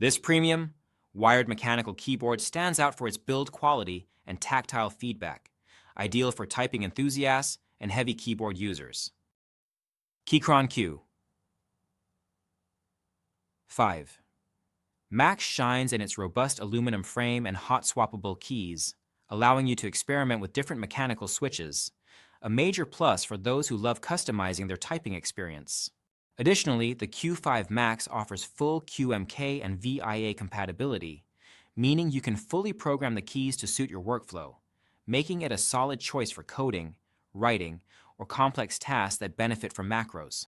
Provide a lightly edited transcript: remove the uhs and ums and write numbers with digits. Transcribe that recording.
This premium, wired mechanical keyboard stands out for its build quality and tactile feedback, ideal for typing enthusiasts and heavy keyboard users. Keychron Q5 Max shines in its robust aluminum frame and hot-swappable keys, allowing you to experiment with different mechanical switches, a major plus for those who love customizing their typing experience. Additionally, the Q5 Max offers full QMK and VIA compatibility, meaning you can fully program the keys to suit your workflow, making it a solid choice for coding, writing, or complex tasks that benefit from macros.